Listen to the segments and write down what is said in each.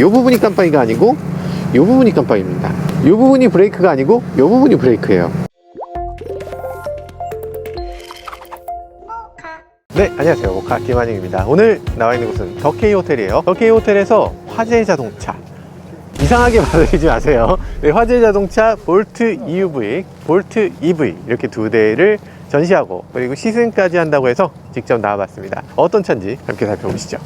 이 부분이 깜빡이가 아니고 이 부분이 깜빡입니다. 이 부분이 브레이크가 아니고 이 부분이 브레이크예요. 네, 안녕하세요. 모카 김한영입니다. 오늘 나와 있는 곳은 더 K 호텔이에요. 더 K 호텔에서 화재 자동차, 이상하게 받아들이지 마세요. 네, 화재 자동차 볼트 EUV, 볼트 EV 이렇게 두 대를 전시하고 그리고 시승까지 한다고 해서 직접 나와봤습니다. 어떤 차인지 함께 살펴보시죠.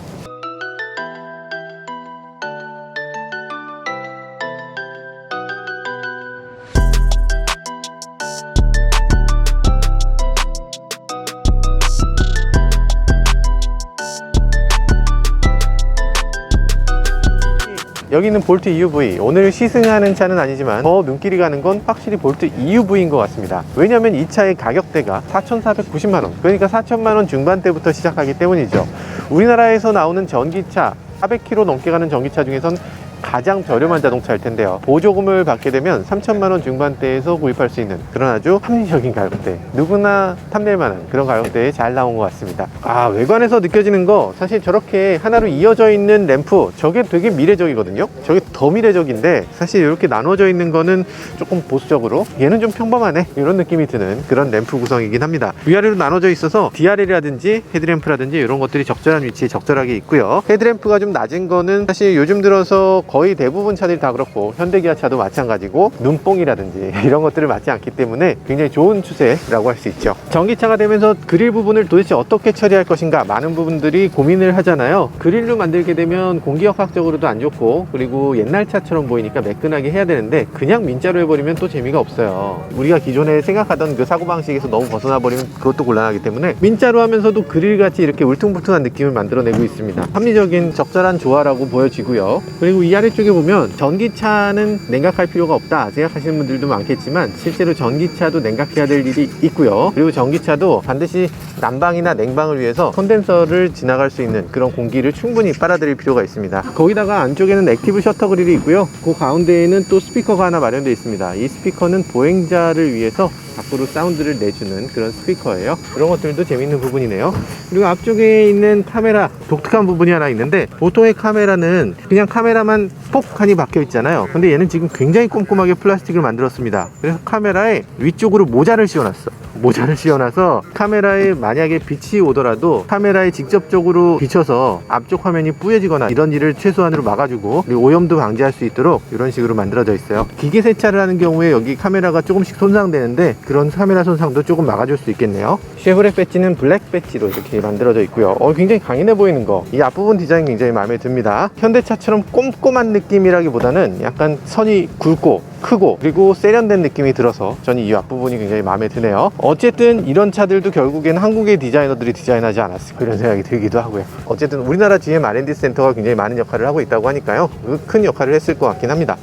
여기는 볼트 EUV, 오늘 시승하는 차는 아니지만 더 눈길이 가는 건 확실히 볼트 EUV인 것 같습니다. 왜냐하면 이 차의 가격대가 4,490만원, 그러니까 4천만원 중반대부터 시작하기 때문이죠. 우리나라에서 나오는 전기차, 400km 넘게 가는 전기차 중에선 가장 저렴한 자동차일 텐데요. 보조금을 받게 되면 3천만원 중반대에서 구입할 수 있는 그런 아주 합리적인 가격대, 누구나 탐낼 만한 그런 가격대에 잘 나온 것 같습니다. 외관에서 느껴지는 거, 사실 저렇게 하나로 이어져 있는 램프, 저게 되게 미래적이거든요. 저게 더 미래적인데 사실 이렇게 나눠져 있는 거는 조금 보수적으로, 얘는 좀 평범하네 이런 느낌이 드는 그런 램프 구성이긴 합니다. 위아래로 나눠져 있어서 DRL이라든지 헤드램프라든지 이런 것들이 적절한 위치에 적절하게 있고요. 헤드램프가 좀 낮은 거는 사실 요즘 들어서 거의 대부분 차들이 다 그렇고 현대기아차도 마찬가지고 눈뽕이라든지 이런 것들을 맞지 않기 때문에 굉장히 좋은 추세라고 할 수 있죠. 전기차가 되면서 그릴 부분을 도대체 어떻게 처리할 것인가 많은 부분들이 고민을 하잖아요. 그릴로 만들게 되면 공기역학적으로도 안 좋고 그리고 옛날 차처럼 보이니까 매끈하게 해야 되는데 그냥 민자로 해버리면 또 재미가 없어요. 우리가 기존에 생각하던 그 사고방식에서 너무 벗어나 버리면 그것도 곤란하기 때문에 민자로 하면서도 그릴같이 이렇게 울퉁불퉁한 느낌을 만들어내고 있습니다. 합리적인 적절한 조화라고 보여지고요. 그리고 이 아래쪽에 보면 전기차는 냉각할 필요가 없다 생각하시는 분들도 많겠지만 실제로 전기차도 냉각해야 될 일이 있고요. 그리고 전기차도 반드시 난방이나 냉방을 위해서 콘덴서를 지나갈 수 있는 그런 공기를 충분히 빨아들일 필요가 있습니다. 거기다가 안쪽에는 액티브 셔터 그릴이 있고요. 그 가운데에는 또 스피커가 하나 마련되어 있습니다. 이 스피커는 보행자를 위해서 밖으로 사운드를 내주는 그런 스피커예요. 그런 것들도 재밌는 부분이네요. 그리고 앞쪽에 있는 카메라, 독특한 부분이 하나 있는데 보통의 카메라는 그냥 카메라만 폭하니 박혀 있잖아요. 근데 얘는 지금 굉장히 꼼꼼하게 플라스틱을 만들었습니다. 그래서 카메라에 위쪽으로 모자를 씌워놨어. 모자를 씌워놔서 카메라에 만약에 빛이 오더라도 카메라에 직접적으로 비쳐서 앞쪽 화면이 뿌얘지거나 이런 일을 최소한으로 막아주고 그리고 오염도 방지할 수 있도록 이런 식으로 만들어져 있어요. 기계 세차를 하는 경우에 여기 카메라가 조금씩 손상되는데 그런 카메라 손상도 조금 막아줄 수 있겠네요. 쉐보레 배지는 블랙 배지로 이렇게 만들어져 있고요. 굉장히 강인해 보이는 거, 이 앞부분 디자인 굉장히 마음에 듭니다. 현대차처럼 꼼꼼한 느낌이라기보다는 약간 선이 굵고 크고 그리고 세련된 느낌이 들어서 저는 이 앞부분이 굉장히 마음에 드네요. 어쨌든 이런 차들도 결국엔 한국의 디자이너들이 디자인하지 않았을까 이런 생각이 들기도 하고요. 어쨌든 우리나라 GM R&D 센터가 굉장히 많은 역할을 하고 있다고 하니까요, 큰 역할을 했을 것 같긴 합니다.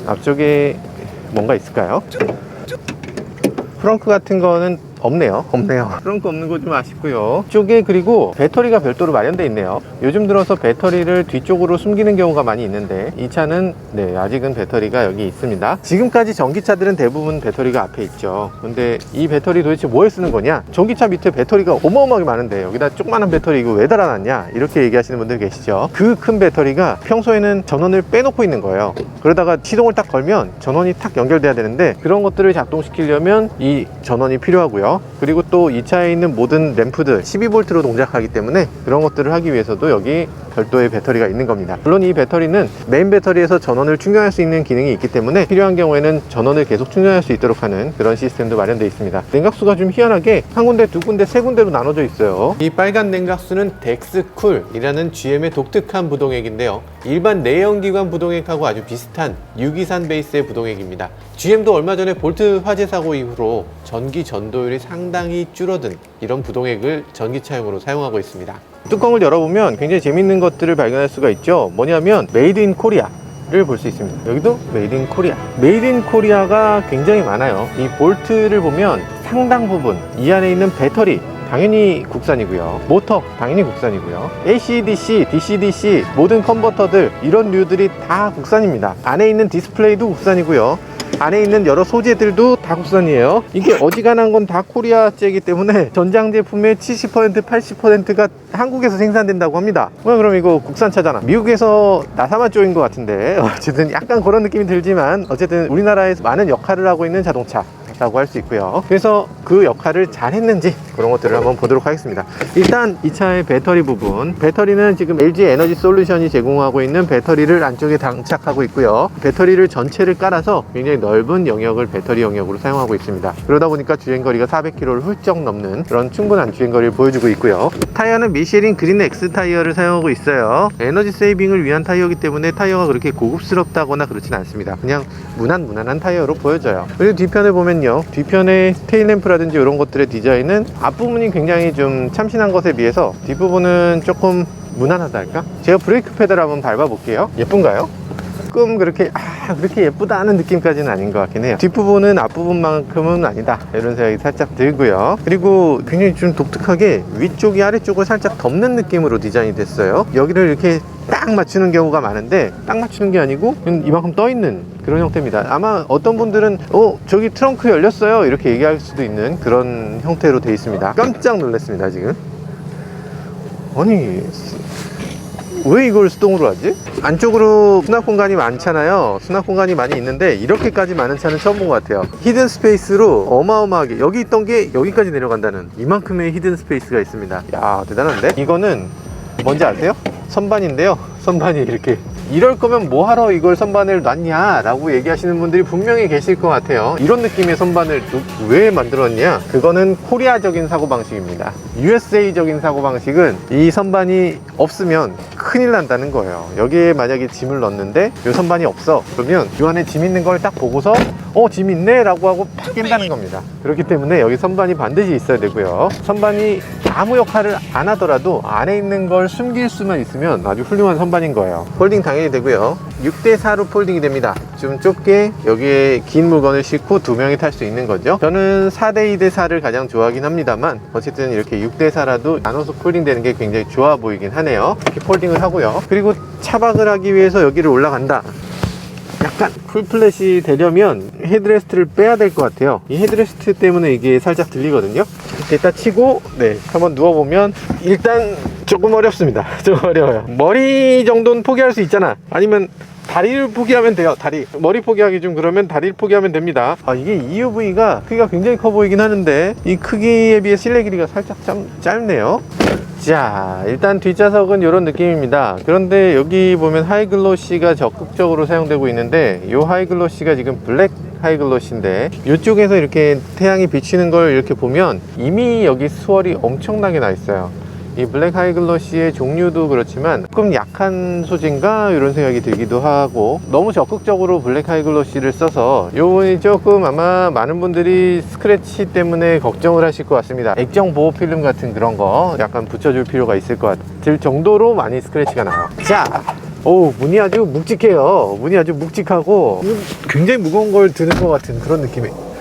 앞쪽에 뭔가 있을까요? 프렁크 같은 거는 없네요. 프렁크 없는 거 좀 아쉽고요. 이쪽에 그리고 배터리가 별도로 마련되어 있네요. 요즘 들어서 배터리를 뒤쪽으로 숨기는 경우가 많이 있는데 이 차는 아직은 배터리가 여기 있습니다. 지금까지 전기차들은 대부분 배터리가 앞에 있죠. 근데 이 배터리 도대체 뭐에 쓰는 거냐? 전기차 밑에 배터리가 어마어마하게 많은데 여기다 조그마한 배터리 이거 왜 달아놨냐? 이렇게 얘기하시는 분들 계시죠. 그 큰 배터리가 평소에는 전원을 빼놓고 있는 거예요. 그러다가 시동을 딱 걸면 전원이 탁 연결돼야 되는데 그런 것들을 작동시키려면 이 전원이 필요하고요. 그리고 또 이 차에 있는 모든 램프들 12V로 동작하기 때문에 그런 것들을 하기 위해서도 여기 별도의 배터리가 있는 겁니다. 물론 이 배터리는 메인 배터리에서 전원을 충전할 수 있는 기능이 있기 때문에 필요한 경우에는 전원을 계속 충전할 수 있도록 하는 그런 시스템도 마련되어 있습니다. 냉각수가 좀 희한하게 한 군데, 두 군데, 세 군데로 나눠져 있어요. 이 빨간 냉각수는 덱스쿨이라는 GM의 독특한 부동액인데요. 일반 내연기관 부동액하고 아주 비슷한 유기산 베이스의 부동액입니다. GM도 얼마 전에 볼트 화재 사고 이후로 전기 전도율이 상당히 줄어든 이런 부동액을 전기차용으로 사용하고 있습니다. 뚜껑을 열어보면 굉장히 재밌는 것들을 발견할 수가 있죠. 뭐냐면 메이드 인 코리아 를 볼 수 있습니다. 여기도 메이드 인 코리아. 메이드 인 코리아가 굉장히 많아요. 이 볼트를 보면 상당 부분 이 안에 있는 배터리 당연히 국산이고요. 모터 당연히 국산이고요. AC/DC, DC/DC 모든 컨버터들 이런 류들이 다 국산입니다. 안에 있는 디스플레이도 국산이고요. 안에 있는 여러 소재들도 다 국산이에요. 이게 어지간한 건 다 코리아제이기 때문에 전장 제품의 70% 80%가 한국에서 생산된다고 합니다. 그럼 이거 국산차잖아. 미국에서 나사만 쪼인 것 같은데 어쨌든 약간 그런 느낌이 들지만 어쨌든 우리나라에서 많은 역할을 하고 있는 자동차 라고 할 수 있고요. 그래서 그 역할을 잘 했는지 그런 것들을 한번 보도록 하겠습니다. 일단 이 차의 배터리 부분, 배터리는 지금 LG 에너지 솔루션이 제공하고 있는 배터리를 안쪽에 장착하고 있고요. 배터리를 전체를 깔아서 굉장히 넓은 영역을 배터리 영역으로 사용하고 있습니다. 그러다 보니까 주행거리가 400km를 훌쩍 넘는 그런 충분한 주행거리를 보여주고 있고요. 타이어는 미쉐린 그린 X 타이어를 사용하고 있어요. 에너지 세이빙을 위한 타이어이기 때문에 타이어가 그렇게 고급스럽다거나 그렇진 않습니다. 그냥 무난한 타이어로 보여져요. 그리고 뒤편을 보면 뒤편의 테일램프라든지 이런 것들의 디자인은 앞부분이 굉장히 좀 참신한 것에 비해서 뒷부분은 조금 무난하다 할까? 제가 브레이크 페달 한번 밟아 볼게요. 예쁜가요? 조금 그렇게 예쁘다 하는 느낌까지는 아닌 것 같긴 해요. 뒷부분은 앞부분만큼은 아니다 이런 생각이 살짝 들고요. 그리고 굉장히 좀 독특하게 위쪽이 아래쪽을 살짝 덮는 느낌으로 디자인이 됐어요. 여기를 이렇게 딱 맞추는 경우가 많은데 딱 맞추는 게 아니고 이만큼 떠 있는 그런 형태입니다. 아마 어떤 분들은 저기 트렁크 열렸어요 이렇게 얘기할 수도 있는 그런 형태로 되어 있습니다. 깜짝 놀랐습니다. 지금 아니 왜 이걸 수동으로 하지? 안쪽으로 수납 공간이 많잖아요. 수납 공간이 많이 있는데 이렇게까지 많은 차는 처음 본 것 같아요. 히든 스페이스로 어마어마하게 여기 있던 게 여기까지 내려간다는 이만큼의 히든 스페이스가 있습니다. 야 대단한데? 이거는 뭔지 아세요? 선반인데요. 선반이 이렇게 이럴 거면 뭐하러 이걸 선반을 놨냐 라고 얘기하시는 분들이 분명히 계실 것 같아요. 이런 느낌의 선반을 왜 만들었냐? 그거는 코리아적인 사고방식입니다. USA적인 사고방식은 이 선반이 없으면 큰일 난다는 거예요. 여기에 만약에 짐을 넣었는데 이 선반이 없어 그러면 이 안에 짐 있는 걸 딱 보고서 짐 있네 라고 하고 팍 깬다는 겁니다. 그렇기 때문에 여기 선반이 반드시 있어야 되고요. 선반이 아무 역할을 안 하더라도 안에 있는 걸 숨길 수만 있으면 아주 훌륭한 선반인 거예요. 폴딩 당연히 되고요. 6대4로 폴딩이 됩니다. 좀 좁게 여기에 긴 물건을 싣고 2명이 탈 수 있는 거죠. 저는 4대2대4를 가장 좋아하긴 합니다만 어쨌든 이렇게 6대4라도 나눠서 폴딩 되는 게 굉장히 좋아 보이긴 하네요. 이렇게 폴딩을 하고요. 그리고 차박을 하기 위해서 여기를 올라간다. 약간 풀플랫이 되려면 헤드레스트를 빼야 될 것 같아요. 이 헤드레스트 때문에 이게 살짝 들리거든요. 이렇게 딱 치고 한번 누워보면 일단 조금 어렵습니다. 좀 어려워요. 머리 정도는 포기할 수 있잖아. 아니면 다리를 포기하면 돼요. 머리 포기하기 좀 그러면 다리를 포기하면 됩니다. 이게 EUV가 크기가 굉장히 커 보이긴 하는데 이 크기에 비해 실내 길이가 살짝 좀 짧네요. 자, 일단 뒷좌석은 이런 느낌입니다. 그런데 여기 보면 하이글로시가 적극적으로 사용되고 있는데 이 하이글로시가 지금 블랙 하이글로시인데 이쪽에서 이렇게 태양이 비치는 걸 이렇게 보면 이미 여기 수월이 엄청나게 나 있어요. 이 블랙 하이글로시의 종류도 그렇지만 조금 약한 소재인가 이런 생각이 들기도 하고 너무 적극적으로 블랙 하이글로시를 써서 요번이 조금 아마 많은 분들이 스크래치 때문에 걱정을 하실 것 같습니다. 액정 보호 필름 같은 그런 거 약간 붙여줄 필요가 있을 것 같을 정도로 많이 스크래치가 나요. 자, 문이 아주 묵직해요. 문이 아주 묵직하고 굉장히 무거운 걸 드는 것 같은 그런 느낌이에요.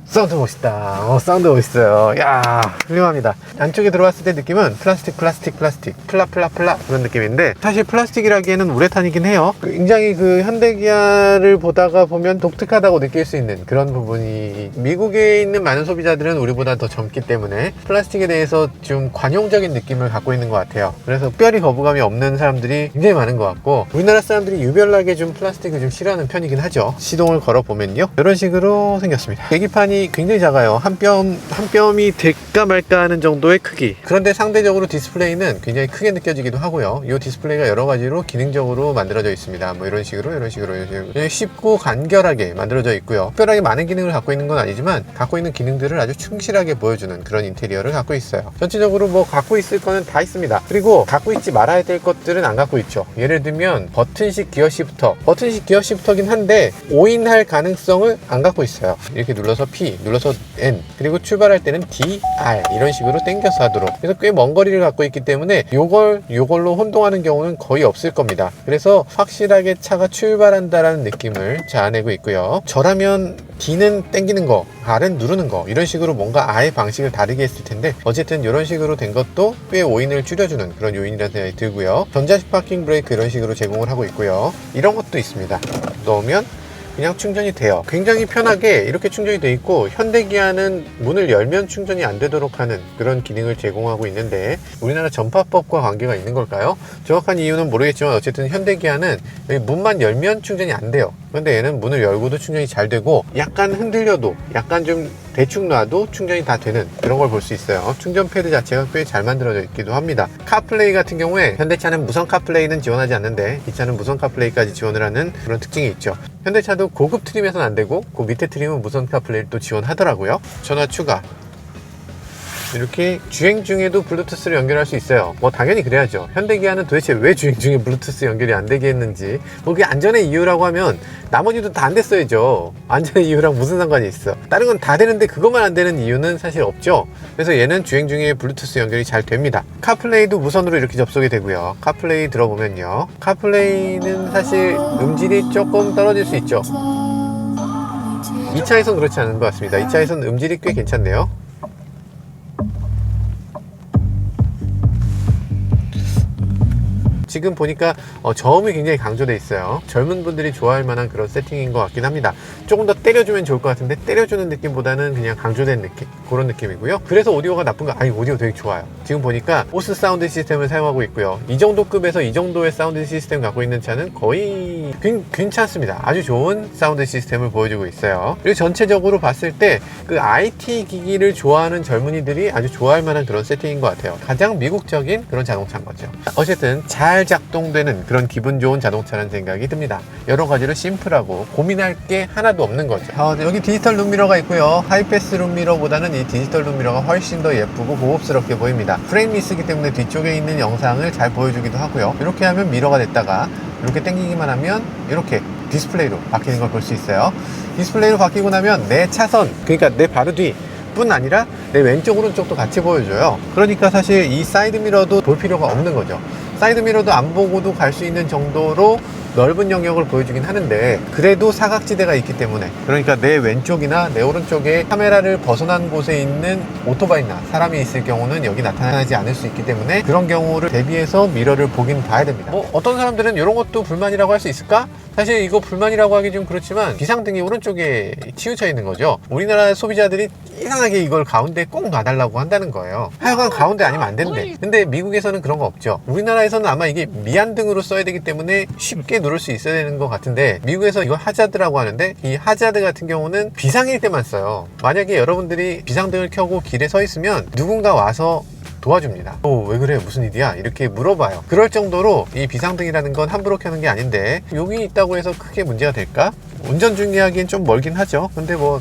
사운드 멋있다. 사운드 멋있어요. 야, 훌륭합니다. 안쪽에 들어왔을 때 느낌은 플라스틱 플라 그런 느낌인데 사실 플라스틱이라기에는 우레탄이긴 해요. 굉장히 그 현대기아를 보다가 보면 독특하다고 느낄 수 있는 그런 부분이 미국에 있는 많은 소비자들은 우리보다 더 젊기 때문에 플라스틱에 대해서 좀 관용적인 느낌을 갖고 있는 것 같아요. 그래서 특별히 거부감이 없는 사람들이 굉장히 많은 것 같고 우리나라 사람들이 유별나게 좀 플라스틱을 좀 싫어하는 편이긴 하죠. 시동을 걸어 보면요 이런 식으로 생겼습니다. 계기판이 굉장히 작아요. 한 뼘이 될까 말까 하는 정도의 크기. 그런데 상대적으로 디스플레이는 굉장히 크게 느껴지기도 하고요. 이 디스플레이가 여러 가지로 기능적으로 만들어져 있습니다. 뭐 이런 식으로 쉽고 간결하게 만들어져 있고요. 특별하게 많은 기능을 갖고 있는 건 아니지만 갖고 있는 기능들을 아주 충실하게 보여주는 그런 인테리어를 갖고 있어요. 전체적으로 뭐 갖고 있을 거는 다 있습니다. 그리고 갖고 있지 말아야 될 것들은 안 갖고 있죠. 예를 들면 버튼식 기어 시프터긴 한데 오인할 가능성을 안 갖고 있어요. 이렇게 눌러서 P, 눌러서 N, 그리고 출발할 때는 D, R 이런 식으로 당겨서 하도록. 그래서 꽤 먼 거리를 갖고 있기 때문에 요걸로 혼동하는 경우는 거의 없을 겁니다. 그래서 확실하게 차가 출발한다라는 느낌을 자아내고 있고요. 저라면 D는 당기는 거, R은 누르는 거 이런 식으로 뭔가 아예 방식을 다르게 했을 텐데 어쨌든 이런 식으로 된 것도 꽤 오인을 줄여주는 그런 요인이라는 생각이 들고요. 전자식 파킹 브레이크 이런 식으로 제공을 하고 있고요. 이런 것도 있습니다. 넣으면 그냥 충전이 돼요. 굉장히 편하게 이렇게 충전이 돼 있고, 현대기아는 문을 열면 충전이 안 되도록 하는 그런 기능을 제공하고 있는데, 우리나라 전파법과 관계가 있는 걸까요? 정확한 이유는 모르겠지만 어쨌든 현대기아는 여기 문만 열면 충전이 안 돼요. 그런데 얘는 문을 열고도 충전이 잘 되고, 약간 흔들려도, 약간 좀 대충 놔도 충전이 다 되는 그런 걸 볼 수 있어요. 충전 패드 자체가 꽤 잘 만들어져 있기도 합니다. 카플레이 같은 경우에 현대차는 무선 카플레이는 지원하지 않는데, 이 차는 무선 카플레이까지 지원을 하는 그런 특징이 있죠. 현대차도 고급 트림에서는 안 되고, 그 밑에 트림은 무선 카플레이를 또 지원하더라고요. 전화 추가. 이렇게 주행 중에도 블루투스를 연결할 수 있어요. 뭐 당연히 그래야죠. 현대기아는 도대체 왜 주행 중에 블루투스 연결이 안 되게 했는지, 뭐 그게 안전의 이유라고 하면 나머지도 다 안 됐어야죠. 안전의 이유랑 무슨 상관이 있어. 다른 건 다 되는데 그것만 안 되는 이유는 사실 없죠. 그래서 얘는 주행 중에 블루투스 연결이 잘 됩니다. 카플레이도 무선으로 이렇게 접속이 되고요. 카플레이 들어보면요, 카플레이는 사실 음질이 조금 떨어질 수 있죠. 이 차에선 그렇지 않은 것 같습니다. 이 차에선 음질이 꽤 괜찮네요. 지금 보니까 저음이 굉장히 강조되어 있어요. 젊은 분들이 좋아할 만한 그런 세팅인 것 같긴 합니다. 조금 더 때려주면 좋을 것 같은데, 때려주는 느낌보다는 그냥 강조된 느낌, 그런 느낌이고요. 그래서 오디오가 나쁜가? 아니, 오디오 되게 좋아요. 지금 보니까 보스 사운드 시스템을 사용하고 있고요. 이 정도 급에서 이 정도의 사운드 시스템 갖고 있는 차는 거의 괜찮습니다. 아주 좋은 사운드 시스템을 보여주고 있어요. 그리고 전체적으로 봤을 때 그 IT 기기를 좋아하는 젊은이들이 아주 좋아할 만한 그런 세팅인 것 같아요. 가장 미국적인 그런 자동차인 거죠. 어쨌든 잘 작동되는 그런 기분 좋은 자동차라는 생각이 듭니다. 여러 가지로 심플하고 고민할 게 하나도 없는 거죠. 여기 디지털 룸미러가 있고요. 하이패스 룸미러보다는 이 디지털 룸미러가 훨씬 더 예쁘고 고급스럽게 보입니다. 프레임이 쓰기 때문에 뒤쪽에 있는 영상을 잘 보여주기도 하고요. 이렇게 하면 미러가 됐다가 이렇게 당기기만 하면 이렇게 디스플레이로 바뀌는 걸 볼 수 있어요. 디스플레이로 바뀌고 나면 내 차선, 그러니까 내 바로 뒤 뿐 아니라 내 왼쪽 오른쪽도 같이 보여줘요. 그러니까 사실 이 사이드 미러도 볼 필요가 없는 거죠. 사이드 미러도 안 보고도 갈 수 있는 정도로 넓은 영역을 보여주긴 하는데, 그래도 사각지대가 있기 때문에, 그러니까 내 왼쪽이나 내 오른쪽에 카메라를 벗어난 곳에 있는 오토바이나 사람이 있을 경우는 여기 나타나지 않을 수 있기 때문에, 그런 경우를 대비해서 미러를 보긴 봐야 됩니다. 어떤 사람들은 이런 것도 불만이라고 할 수 있을까? 사실 이거 불만이라고 하기 좀 그렇지만, 비상등이 오른쪽에 치우쳐 있는 거죠. 우리나라 소비자들이 이상하게 이걸 가운데 꼭 놔달라고 한다는 거예요. 하여간 가운데 아니면 안 된대. 근데 미국에서는 그런 거 없죠. 우리나라에서는 아마 이게 미안등으로 써야 되기 때문에 쉽게 누를 수 있어야 되는 것 같은데, 미국에서 이거 하자드라고 하는데, 이 하자드 같은 경우는 비상일 때만 써요. 만약에 여러분들이 비상등을 켜고 길에 서 있으면 누군가 와서 도와줍니다. 왜 그래? 무슨 일이야? 이렇게 물어봐요. 그럴 정도로 이 비상등이라는 건 함부로 켜는 게 아닌데, 여기 있다고 해서 크게 문제가 될까? 운전 중이하기엔 좀 멀긴 하죠. 근데 뭐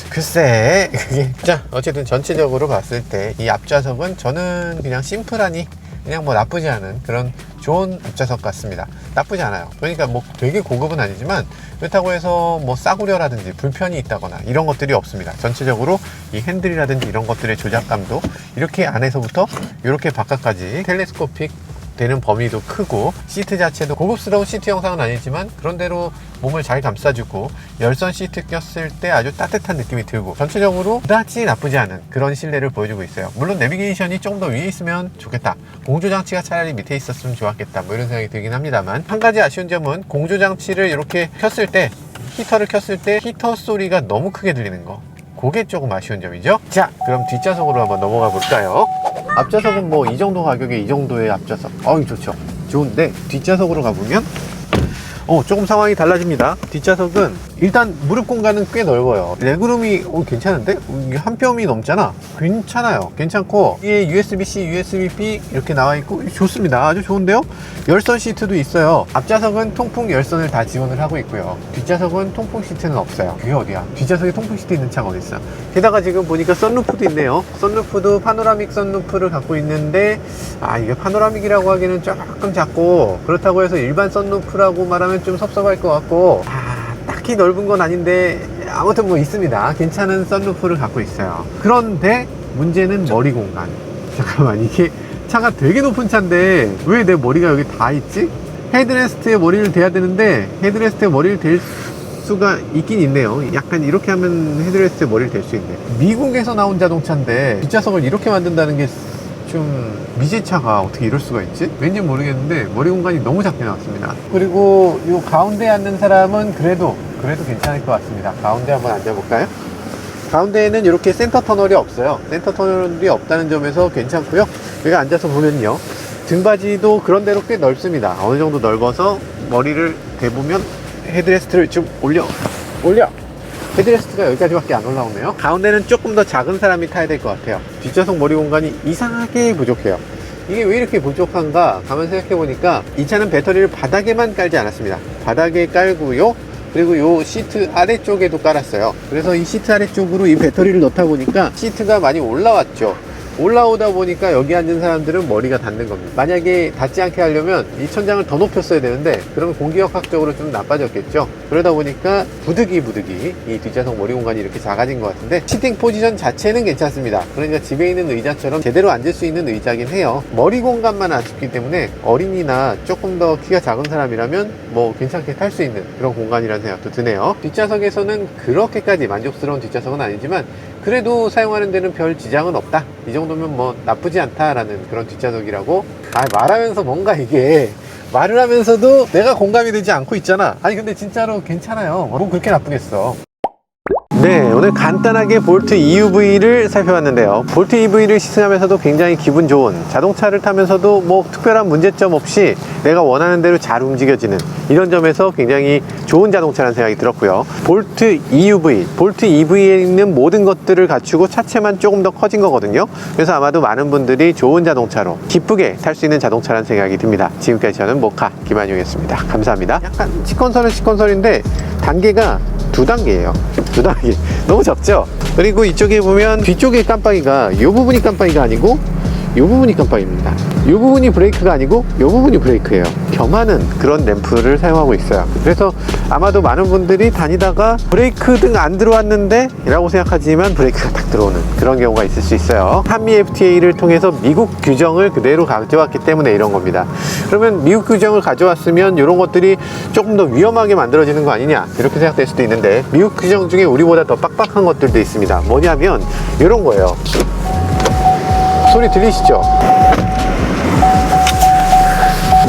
글쎄 그게. 자, 어쨌든 전체적으로 봤을 때 이 앞좌석은 저는 그냥 심플하니 그냥 뭐 나쁘지 않은 그런 좋은 앞좌석 같습니다. 나쁘지 않아요. 그러니까 뭐 되게 고급은 아니지만, 그렇다고 해서 뭐 싸구려라든지 불편이 있다거나 이런 것들이 없습니다. 전체적으로 이 핸들이라든지 이런 것들의 조작감도 이렇게 안에서부터 이렇게 바깥까지 텔레스코픽 되는 범위도 크고, 시트 자체도 고급스러운 시트 형상은 아니지만 그런대로 몸을 잘 감싸주고, 열선 시트 꼈을 때 아주 따뜻한 느낌이 들고, 전체적으로 그다지 나쁘지 않은 그런 실내를 보여주고 있어요. 물론 내비게이션이 좀 더 위에 있으면 좋겠다, 공조장치가 차라리 밑에 있었으면 좋았겠다, 뭐 이런 생각이 들긴 합니다만, 한 가지 아쉬운 점은 공조장치를 이렇게 켰을 때, 히터를 켰을 때 히터 소리가 너무 크게 들리는 거, 그게 조금 아쉬운 점이죠. 자, 그럼 뒷좌석으로 한번 넘어가 볼까요? 앞좌석은 뭐 이 정도 가격에 이 정도의 앞좌석, 좋죠. 좋은데 뒷좌석으로 가보면 조금 상황이 달라집니다. 뒷좌석은 일단 무릎 공간은 꽤 넓어요. 레그룸이 괜찮은데? 이게 한 뼘이 넘잖아. 괜찮아요. 괜찮고, 이게 USB-C, USB-B 이렇게 나와 있고 좋습니다. 아주 좋은데요? 열선 시트도 있어요. 앞좌석은 통풍 열선을 다 지원을 하고 있고요. 뒷좌석은 통풍 시트는 없어요. 그게 어디야? 뒷좌석에 통풍 시트 있는 차가 어디 있어? 게다가 지금 보니까 썬루프도 있네요. 썬루프도 파노라믹 썬루프를 갖고 있는데, 이게 파노라믹이라고 하기는 조금 작고, 그렇다고 해서 일반 썬루프라고 말하면 좀 섭섭할 것 같고, 딱히 넓은 건 아닌데 아무튼 뭐 있습니다. 괜찮은 썬루프를 갖고 있어요. 그런데 문제는 머리 공간. 잠깐만, 이게 차가 되게 높은 차인데 왜 내 머리가 여기 다 있지? 헤드레스트에 머리를 대야 되는데 헤드레스트에 머리를 댈 수가 있긴 있네요. 약간 이렇게 하면 헤드레스트에 머리를 댈 수 있네. 미국에서 나온 자동차인데 뒷좌석을 이렇게 만든다는 게 좀 미제차가 어떻게 이럴 수가 있지? 왠지 모르겠는데 머리 공간이 너무 작게 나왔습니다. 그리고 이 가운데 앉는 사람은 그래도 그래도 괜찮을 것 같습니다. 가운데 한번 앉아볼까요? 가운데에는 이렇게 센터 터널이 없어요. 센터 터널이 없다는 점에서 괜찮고요. 여기 앉아서 보면요, 등받이도 그런대로 꽤 넓습니다. 어느 정도 넓어서 머리를 대보면 헤드레스트를 좀 올려 헤드레스트가 여기까지밖에 안 올라오네요. 가운데는 조금 더 작은 사람이 타야 될 것 같아요. 뒷좌석 머리 공간이 이상하게 부족해요. 이게 왜 이렇게 부족한가 가만 생각해 보니까 이 차는 배터리를 바닥에만 깔지 않았습니다. 바닥에 깔고요, 그리고 요 시트 아래쪽에도 깔았어요. 그래서 이 시트 아래쪽으로 이 배터리를 넣다 보니까 시트가 많이 올라왔죠. 올라오다 보니까 여기 앉은 사람들은 머리가 닿는 겁니다. 만약에 닿지 않게 하려면 이 천장을 더 높였어야 되는데 그러면 공기역학적으로 좀 나빠졌겠죠. 그러다 보니까 부득이 이 뒷좌석 머리 공간이 이렇게 작아진 것 같은데, 시팅 포지션 자체는 괜찮습니다. 그러니까 집에 있는 의자처럼 제대로 앉을 수 있는 의자긴 해요. 머리 공간만 아쉽기 때문에 어린이나 조금 더 키가 작은 사람이라면 뭐 괜찮게 탈 수 있는 그런 공간이라는 생각도 드네요. 뒷좌석에서는 그렇게까지 만족스러운 뒷좌석은 아니지만 그래도 사용하는 데는 별 지장은 없다, 이 정도면 뭐 나쁘지 않다라는 그런 뒷좌석이라고. 말하면서 뭔가 이게 말을 하면서도 내가 공감이 되지 않고 있잖아. 아니 근데 진짜로 괜찮아요. 뭐 그렇게 나쁘겠어. 네, 오늘 간단하게 볼트 EUV를 살펴봤는데요. 볼트 EUV를 시승하면서도 굉장히 기분 좋은, 자동차를 타면서도 뭐 특별한 문제점 없이 내가 원하는 대로 잘 움직여지는 이런 점에서 굉장히 좋은 자동차라는 생각이 들었고요. 볼트 EUV에 있는 모든 것들을 갖추고 차체만 조금 더 커진 거거든요. 그래서 아마도 많은 분들이 좋은 자동차로 기쁘게 탈 수 있는 자동차라는 생각이 듭니다. 지금까지 저는 모카 김한용이었습니다. 감사합니다. 약간 C컨솔인데 단계가 2단계예요. 2단계. 너무 적죠? 그리고 이쪽에 보면 뒤쪽에 깜빡이가 이 부분이 깜빡이가 아니고 이 부분이 깜빡입니다. 이 부분이 브레이크가 아니고 이 부분이 브레이크예요. 겸하는 그런 램프를 사용하고 있어요. 그래서 아마도 많은 분들이 다니다가 브레이크 등 안 들어왔는데 라고 생각하지만 브레이크가 딱 들어오는 그런 경우가 있을 수 있어요. 한미 FTA를 통해서 미국 규정을 그대로 가져왔기 때문에 이런 겁니다. 그러면 미국 규정을 가져왔으면 이런 것들이 조금 더 위험하게 만들어지는 거 아니냐, 이렇게 생각될 수도 있는데, 미국 규정 중에 우리보다 더 빡빡한 것들도 있습니다. 뭐냐면 이런 거예요. 소리 들리시죠?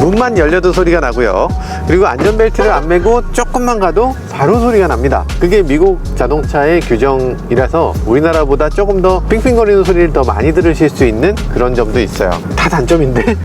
문만 열려도 소리가 나고요. 그리고 안전벨트를 안 매고 조금만 가도 바로 소리가 납니다. 그게 미국 자동차의 규정이라서 우리나라보다 조금 더 삥삥거리는 소리를 더 많이 들으실 수 있는 그런 점도 있어요. 다 단점인데